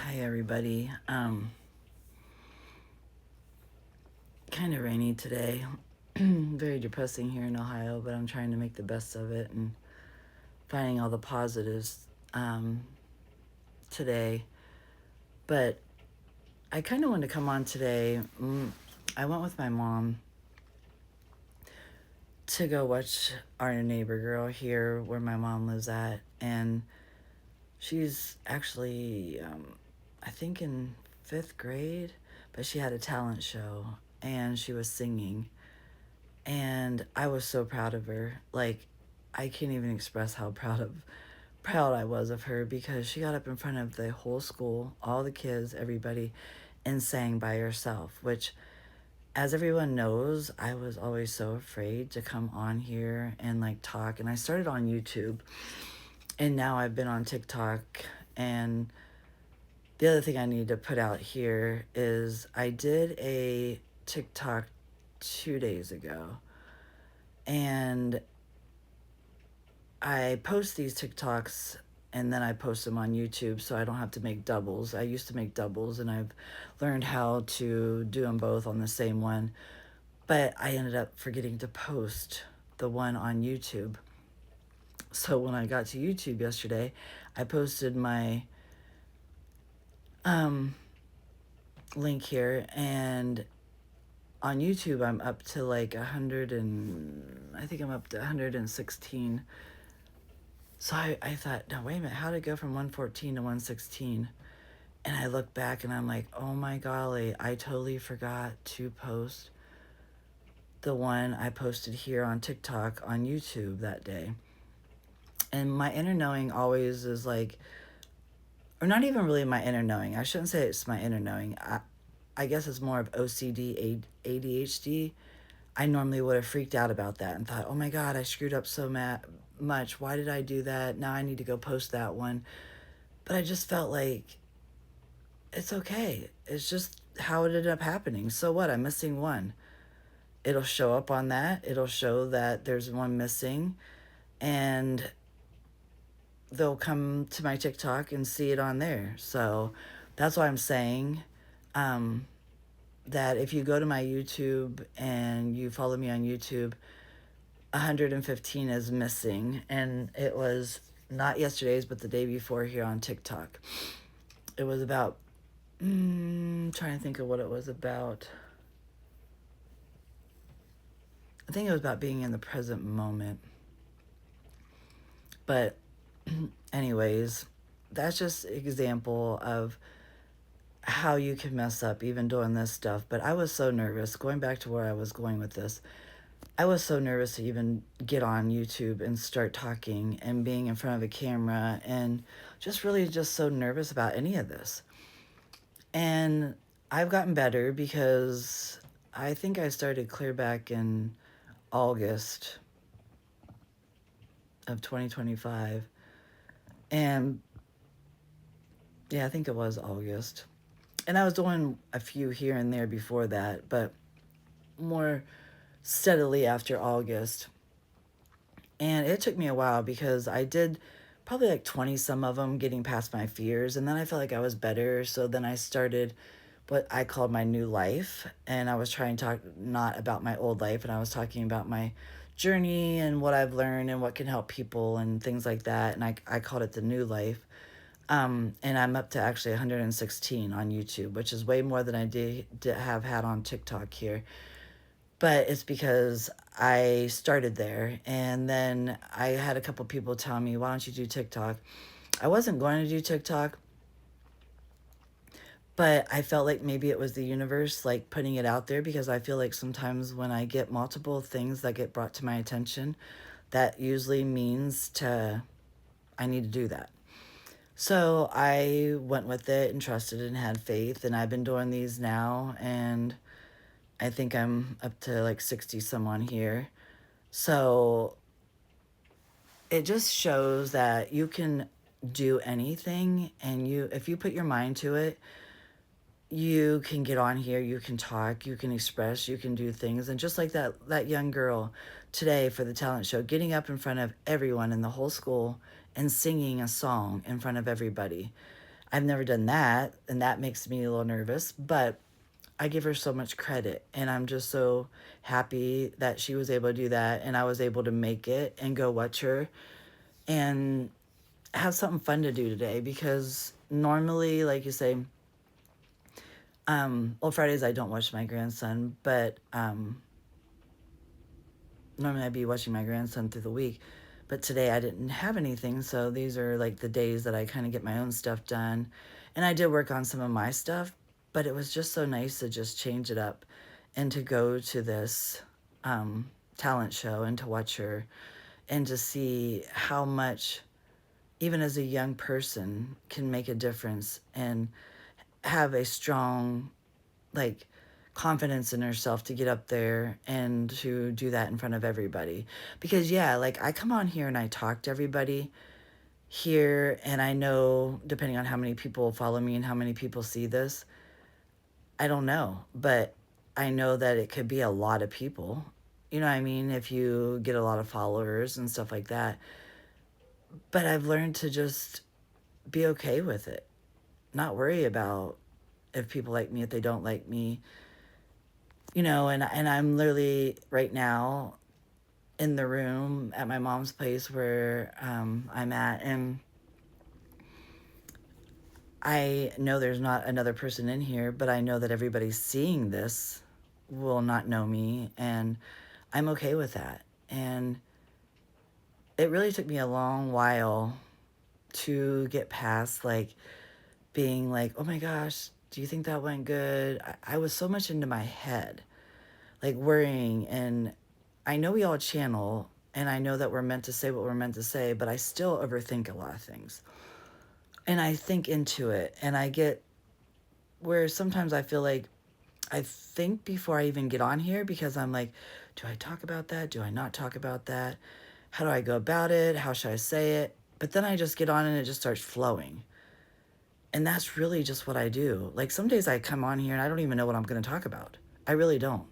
Hi everybody. Kind of rainy today. Very depressing here in Ohio, but I'm trying to make the best of it and finding all the positives today. But I kind of wanted to come on today. I went with my mom to go watch Our Neighbor Girl here where my mom lives at, and she's actually I think in 5th grade, but she had a talent show and she was singing. And I was so proud of her. Like, I can't even express how proud I was of her, because she got up in front of the whole school, all the kids, everybody, and sang by herself, which, as everyone knows, I was always so afraid to come on here and like talk. And I started on YouTube, and now I've been on TikTok. And the other thing I need to put out here is I did a TikTok 2 days ago, and I post these TikToks and then I post them on YouTube so I don't have to make doubles. I used to make doubles, and I've learned how to do them both on the same one, but I ended up forgetting to post the one on YouTube. So when I got to YouTube yesterday, I posted my link here, and on YouTube I'm up to like 100 and I think I'm up to 116. So I thought, no, wait a minute, how did it go from 114 to 116? And I look back and I'm like, oh my golly, I totally forgot to post the one I posted here on TikTok on YouTube that day. And my inner knowing always is like, or not even really my inner knowing. I shouldn't say it's my inner knowing. I guess it's more of OCD, ADHD. I normally would have freaked out about that and thought, oh my God, I screwed up so much. Why did I do that? Now I need to go post that one. But I just felt like it's okay. It's just how it ended up happening. So what? I'm missing one. It'll show up on that. It'll show that there's one missing, and they'll come to my TikTok and see it on there. So that's why I'm saying that if you go to my YouTube and you follow me on YouTube, 115 is missing, and it was not yesterday's, but the day before here on TikTok. It was about, trying to think of what it was about. I think it was about being in the present moment. But anyways, that's just an example of how you can mess up even doing this stuff. But I was so nervous, going back to where I was going with this. I was so nervous to even get on YouTube and start talking and being in front of a camera, and just really just so nervous about any of this. And I've gotten better, because I think I started clear back in August of 2025. And yeah, I think it was August. And I was doing a few here and there before that, but more steadily after August. And it took me a while, because I did probably like 20 some of them, getting past my fears. And then I felt like I was better. So then I started what I called my new life. And I was trying to talk not about my old life, and I was talking about my journey and what I've learned and what can help people and things like that. And I called it the new life. And I'm up to actually 116 on YouTube, which is way more than I did have had on TikTok here. But it's because I started there, and then I had a couple people tell me, why don't you do TikTok? I wasn't going to do TikTok, but I felt like maybe it was the universe like putting it out there, because I feel like sometimes when I get multiple things that get brought to my attention, that usually means I need to do that. So I went with it and trusted and had faith, and I've been doing these now, and I think I'm up to like 60 some on here. So it just shows that you can do anything, and if you put your mind to it, you can get on here, you can talk, you can express, you can do things. And just like that young girl today for the talent show, getting up in front of everyone in the whole school and singing a song in front of everybody. I've never done that, and that makes me a little nervous, but I give her so much credit, and I'm just so happy that she was able to do that, and I was able to make it and go watch her and have something fun to do today, because normally, like you say, well, Fridays I don't watch my grandson, but normally I'd be watching my grandson through the week. But today I didn't have anything, so these are like the days that I kind of get my own stuff done. And I did work on some of my stuff, but it was just so nice to just change it up and to go to this talent show and to watch her and to see how much, even as a young person, can make a difference and have a strong, like, confidence in herself to get up there and to do that in front of everybody. Because, yeah, like, I come on here and I talk to everybody here, and I know, depending on how many people follow me and how many people see this, I don't know, but I know that it could be a lot of people. You know what I mean? If you get a lot of followers and stuff like that. But I've learned to just be okay with it, not worry about if people like me, if they don't like me, you know. And I'm literally right now in the room at my mom's place where I'm at, and I know there's not another person in here, but I know that everybody seeing this will not know me, and I'm okay with that. And it really took me a long while to get past, like, being like, oh my gosh, do you think that went good? I was so much into my head, like, worrying. And I know we all channel, and I know that we're meant to say what we're meant to say, but I still overthink a lot of things. And I think into it, and I get where sometimes I feel like I think before I even get on here, because I'm like, do I talk about that? Do I not talk about that? How do I go about it? How should I say it? But then I just get on and it just starts flowing. And that's really just what I do. Like, some days I come on here and I don't even know what I'm going to talk about. I really don't.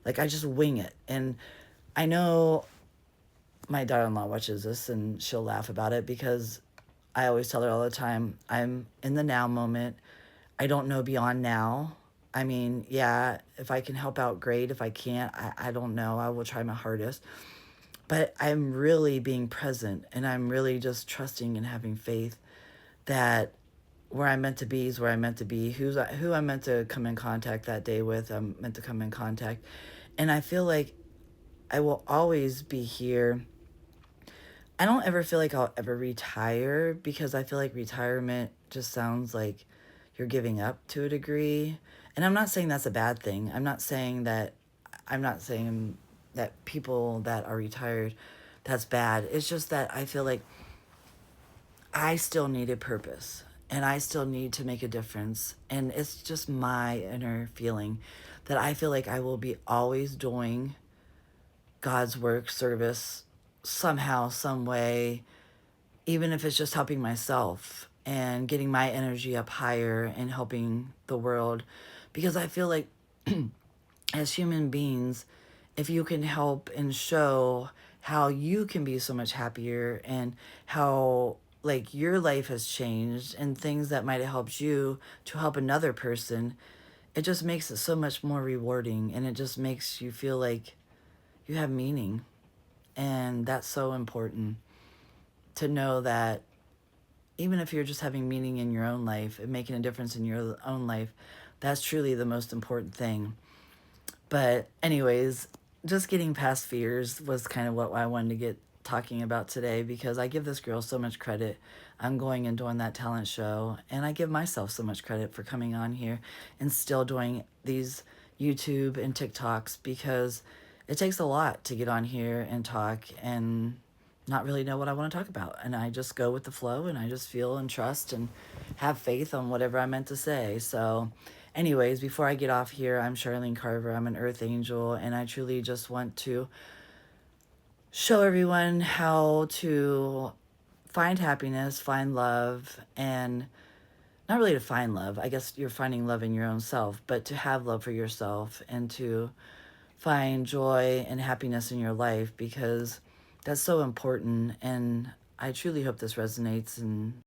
Like, I just wing it. And I know my daughter-in-law watches this and she'll laugh about it, because I always tell her all the time, I'm in the now moment. I don't know beyond now. I mean, yeah, if I can help out, great. If I can't, I don't know. I will try my hardest. But I'm really being present, and I'm really just trusting and having faith that where I'm meant to be is where I'm meant to be. Who I'm meant to come in contact that day with, I'm meant to come in contact. And I feel like I will always be here. I don't ever feel like I'll ever retire, because I feel like retirement just sounds like you're giving up to a degree. And I'm not saying that's a bad thing. I'm not saying that people that are retired, that's bad. It's just that I feel like I still need a purpose, and I still need to make a difference. And it's just my inner feeling that I feel like I will be always doing God's work, service, somehow, some way, even if it's just helping myself and getting my energy up higher and helping the world. Because I feel like as human beings, if you can help and show how you can be so much happier, and how, like, your life has changed and things that might have helped you to help another person, it just makes it so much more rewarding, and it just makes you feel like you have meaning. And that's so important, to know that even if you're just having meaning in your own life and making a difference in your own life, that's truly the most important thing. But anyways, just getting past fears was kind of what I wanted to get talking about today, because I give this girl so much credit. I'm going and doing that talent show, and I give myself so much credit for coming on here and still doing these YouTube and TikToks, because it takes a lot to get on here and talk and not really know what I want to talk about. And I just go with the flow, and I just feel and trust and have faith on whatever I'm meant to say. So, anyways, before I get off here, I'm Charlene Carver. I'm an Earth Angel, and I truly just want to show everyone how to find happiness, find love, and not really to find love. I guess you're finding love in your own self, but to have love for yourself and to find joy and happiness in your life, because that's so important. And I truly hope this resonates, and